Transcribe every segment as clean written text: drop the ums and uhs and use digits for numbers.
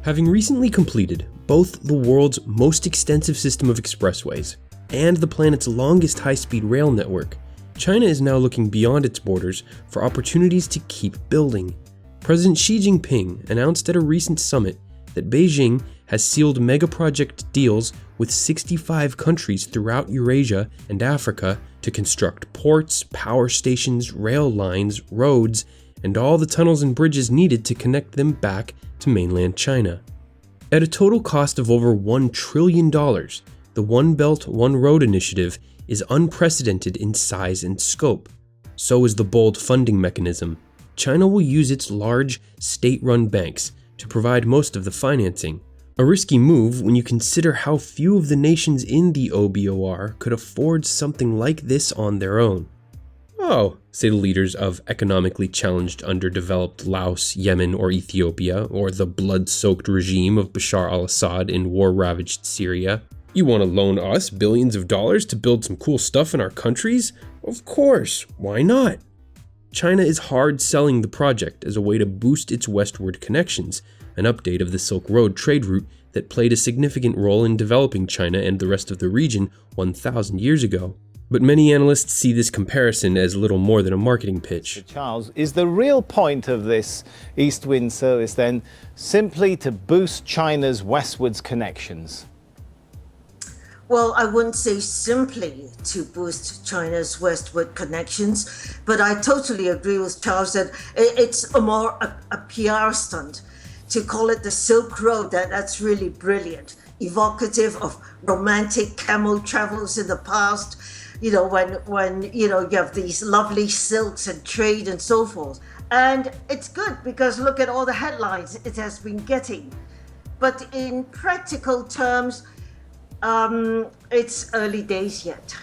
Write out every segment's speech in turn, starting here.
Having recently completed both the world's most extensive system of expressways and the planet's longest high-speed rail network, China is now looking beyond its borders for opportunities to keep building. President Xi Jinping announced at a recent summit that Beijing has sealed megaproject deals with 65 countries throughout Eurasia and Africa to construct ports, power stations, rail lines, roads, and all the tunnels and bridges needed to connect them back to mainland China. At a total cost of over $1 trillion, the One Belt, One Road initiative is unprecedented in size and scope. So is the bold funding mechanism. China will use its large, state-run banks to provide most of the financing. A risky move when you consider how few of the nations in the OBOR could afford something like this on their own. Oh, say the leaders of economically challenged underdeveloped Laos, Yemen, or Ethiopia, or the blood-soaked regime of Bashar al-Assad in war-ravaged Syria. You want to loan us billions of dollars to build some cool stuff in our countries? Of course, why not? China is hard selling the project as a way to boost its westward connections, an update of the Silk Road trade route that played a significant role in developing China and the rest of the region 1,000 years ago. But many analysts see this comparison as little more than a marketing pitch. Charles, is the real point of this east-wind service then simply to boost China's westwards connections? Well, I wouldn't say simply to boost China's westward connections, but I totally agree with Charles that it's a PR stunt. To call it the Silk Road, that's really brilliant, evocative of romantic camel travels in the past. When you have these lovely silks and trade and so forth. And it's good because look at all the headlines it has been getting. But in practical terms, it's early days yet.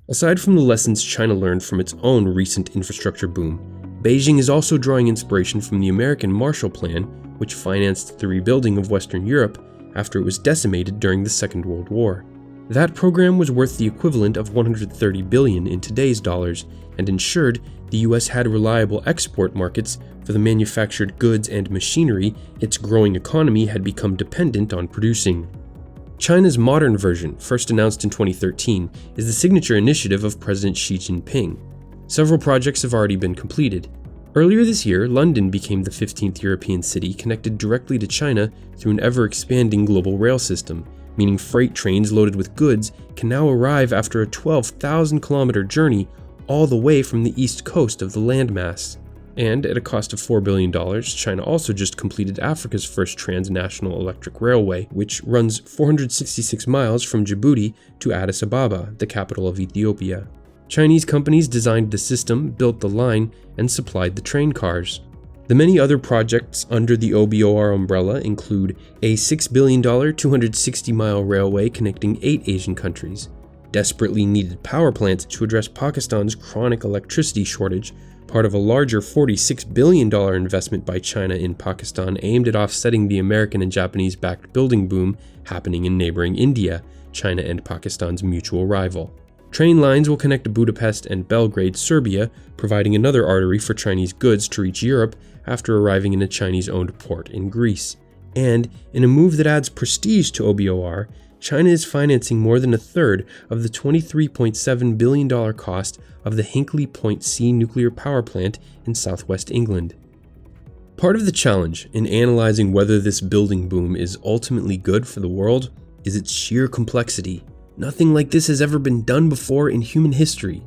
Aside from the lessons China learned from its own recent infrastructure boom, Beijing is also drawing inspiration from the American Marshall Plan, which financed the rebuilding of Western Europe after it was decimated during the Second World War. That program was worth the equivalent of $130 billion in today's dollars and ensured the US had reliable export markets for the manufactured goods and machinery its growing economy had become dependent on producing. China's modern version, first announced in 2013, is the signature initiative of President Xi Jinping. Several projects have already been completed. Earlier this year, London became the 15th European city connected directly to China through an ever-expanding global rail system, meaning freight trains loaded with goods can now arrive after a 12,000-kilometer journey all the way from the east coast of the landmass. And at a cost of $4 billion, China also just completed Africa's first transnational electric railway, which runs 466 miles from Djibouti to Addis Ababa, the capital of Ethiopia. Chinese companies designed the system, built the line, and supplied the train cars. The many other projects under the OBOR umbrella include a $6 billion 260-mile railway connecting 8 Asian countries, desperately needed power plants to address Pakistan's chronic electricity shortage, part of a larger $46 billion investment by China in Pakistan aimed at offsetting the American and Japanese-backed building boom happening in neighboring India, China and Pakistan's mutual rival. Train lines will connect Budapest and Belgrade, Serbia, providing another artery for Chinese goods to reach Europe after arriving in a Chinese-owned port in Greece. And, in a move that adds prestige to OBOR, China is financing more than a third of the $23.7 billion cost of the Hinkley Point C nuclear power plant in southwest England. Part of the challenge in analyzing whether this building boom is ultimately good for the world is its sheer complexity. Nothing like this has ever been done before in human history.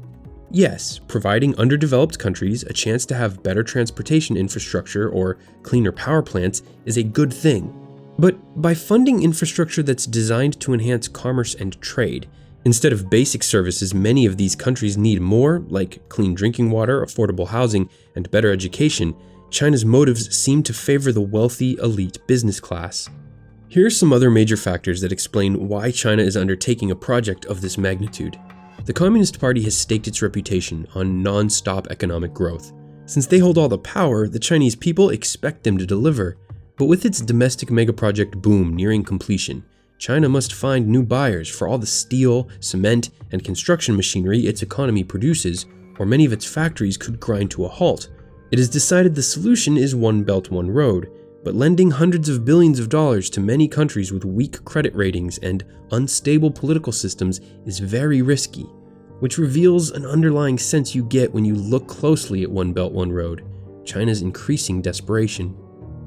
Yes, providing underdeveloped countries a chance to have better transportation infrastructure or cleaner power plants is a good thing. But by funding infrastructure that's designed to enhance commerce and trade, instead of basic services many of these countries need more, like clean drinking water, affordable housing, and better education, China's motives seem to favor the wealthy, elite business class. Here are some other major factors that explain why China is undertaking a project of this magnitude. The Communist Party has staked its reputation on non-stop economic growth. Since they hold all the power, the Chinese people expect them to deliver. But with its domestic megaproject boom nearing completion, China must find new buyers for all the steel, cement, and construction machinery its economy produces, or many of its factories could grind to a halt. It is decided the solution is One Belt, One Road, but lending hundreds of billions of dollars to many countries with weak credit ratings and unstable political systems is very risky, which reveals an underlying sense you get when you look closely at One Belt, One Road, China's increasing desperation.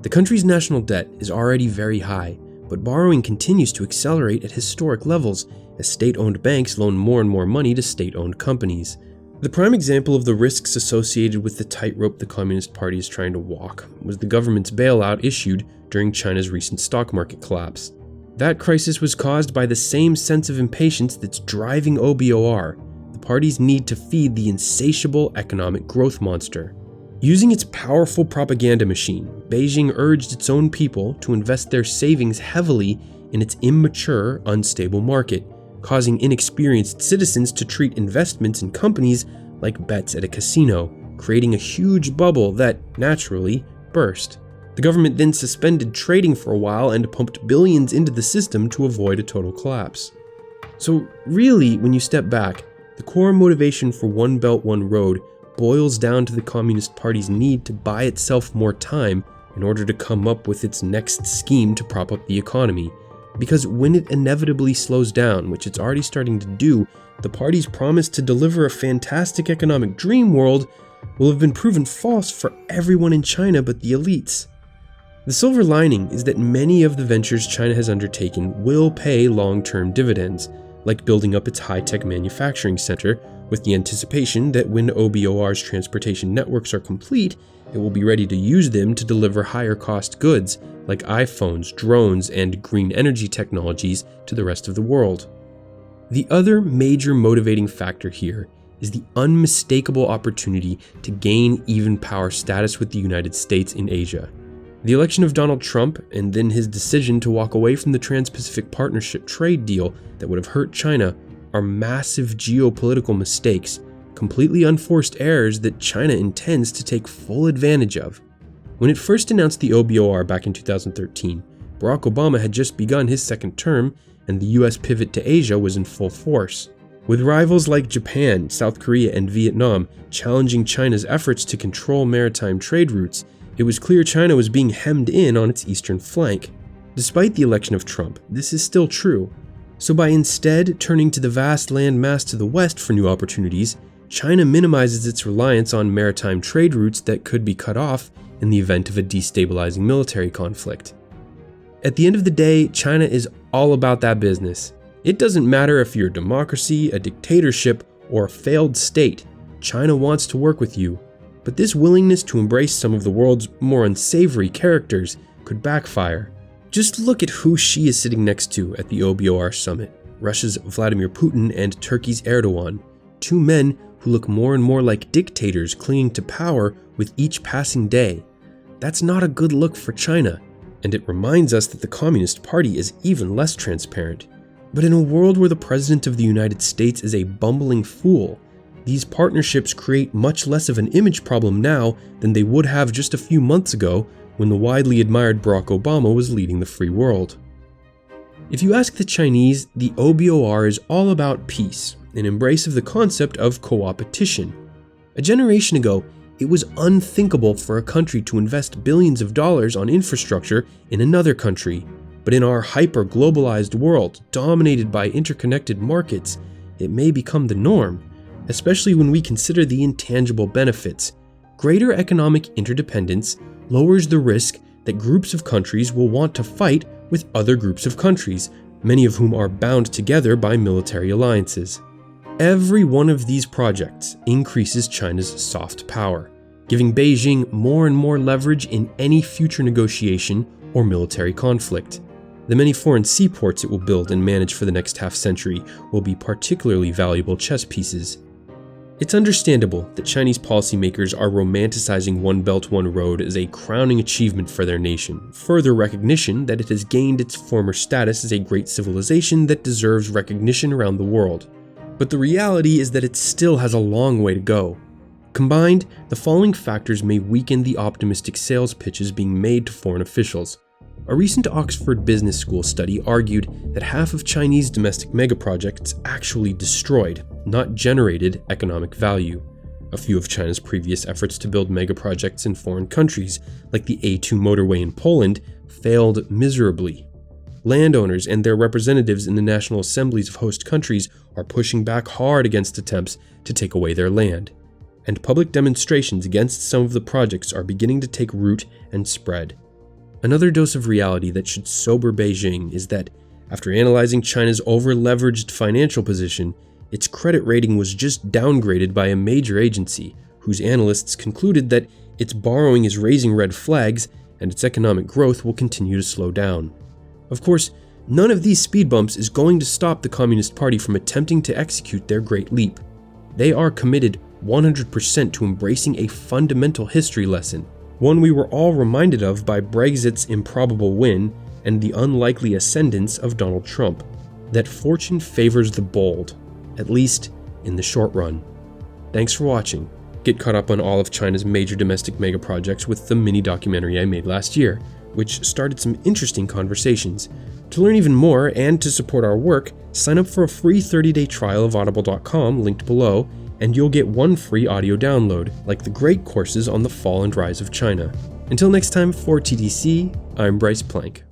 The country's national debt is already very high, but borrowing continues to accelerate at historic levels as state-owned banks loan more and more money to state-owned companies. The prime example of the risks associated with the tightrope the Communist Party is trying to walk was the government's bailout issued during China's recent stock market collapse. That crisis was caused by the same sense of impatience that's driving OBOR, the party's need to feed the insatiable economic growth monster. Using its powerful propaganda machine, Beijing urged its own people to invest their savings heavily in its immature, unstable market, causing inexperienced citizens to treat investments in companies like bets at a casino, creating a huge bubble that, naturally, burst. The government then suspended trading for a while and pumped billions into the system to avoid a total collapse. So really, when you step back, the core motivation for One Belt, One Road boils down to the Communist Party's need to buy itself more time in order to come up with its next scheme to prop up the economy. Because when it inevitably slows down, which it's already starting to do, the party's promise to deliver a fantastic economic dream world will have been proven false for everyone in China but the elites. The silver lining is that many of the ventures China has undertaken will pay long-term dividends, like building up its high-tech manufacturing center, with the anticipation that when OBOR's transportation networks are complete, it will be ready to use them to deliver higher-cost goods, like iPhones, drones, and green energy technologies to the rest of the world. The other major motivating factor here is the unmistakable opportunity to gain even power status with the United States in Asia. The election of Donald Trump and then his decision to walk away from the Trans-Pacific Partnership trade deal that would have hurt China are massive geopolitical mistakes, completely unforced errors that China intends to take full advantage of. When it first announced the OBOR back in 2013, Barack Obama had just begun his second term, and the US pivot to Asia was in full force. With rivals like Japan, South Korea, and Vietnam challenging China's efforts to control maritime trade routes, it was clear China was being hemmed in on its eastern flank. Despite the election of Trump, this is still true. So by instead turning to the vast land mass to the west for new opportunities, China minimizes its reliance on maritime trade routes that could be cut off in the event of a destabilizing military conflict. At the end of the day, China is all about that business. It doesn't matter if you're a democracy, a dictatorship, or a failed state. China wants to work with you. But this willingness to embrace some of the world's more unsavory characters could backfire. Just look at who Xi is sitting next to at the OBOR summit: Russia's Vladimir Putin and Turkey's Erdogan, two men who look more and more like dictators clinging to power with each passing day. That's not a good look for China, and it reminds us that the Communist Party is even less transparent. But in a world where the President of the United States is a bumbling fool, these partnerships create much less of an image problem now than they would have just a few months ago when the widely admired Barack Obama was leading the free world. If you ask the Chinese, the OBOR is all about peace, an embrace of the concept of co-opetition. A generation ago, it was unthinkable for a country to invest billions of dollars on infrastructure in another country. But in our hyper-globalized world, dominated by interconnected markets, it may become the norm, especially when we consider the intangible benefits. Greater economic interdependence lowers the risk that groups of countries will want to fight with other groups of countries, many of whom are bound together by military alliances. Every one of these projects increases China's soft power, giving Beijing more and more leverage in any future negotiation or military conflict. The many foreign seaports it will build and manage for the next half-century will be particularly valuable chess pieces. It's understandable that Chinese policymakers are romanticizing One Belt, One Road as a crowning achievement for their nation, further recognition that it has gained its former status as a great civilization that deserves recognition around the world. But the reality is that it still has a long way to go. Combined, the following factors may weaken the optimistic sales pitches being made to foreign officials. A recent Oxford Business School study argued that half of Chinese domestic megaprojects actually destroyed, not generated, economic value. A few of China's previous efforts to build megaprojects in foreign countries, like the A2 motorway in Poland, failed miserably. Landowners and their representatives in the national assemblies of host countries are pushing back hard against attempts to take away their land. And public demonstrations against some of the projects are beginning to take root and spread. Another dose of reality that should sober Beijing is that, after analyzing China's over-leveraged financial position, its credit rating was just downgraded by a major agency, whose analysts concluded that its borrowing is raising red flags and its economic growth will continue to slow down. Of course, none of these speed bumps is going to stop the Communist Party from attempting to execute their Great Leap. They are committed 100% to embracing a fundamental history lesson, one we were all reminded of by Brexit's improbable win and the unlikely ascendance of Donald Trump, that fortune favors the bold, at least in the short run. Thanks for watching. Get caught up on all of China's major domestic megaprojects with the mini documentary I made last year, which started some interesting conversations. To learn even more and to support our work, sign up for a free 30-day trial of audible.com linked below, and you'll get one free audio download, like the great courses on the fall and rise of China. Until next time, for TDC, I'm Bryce Plank.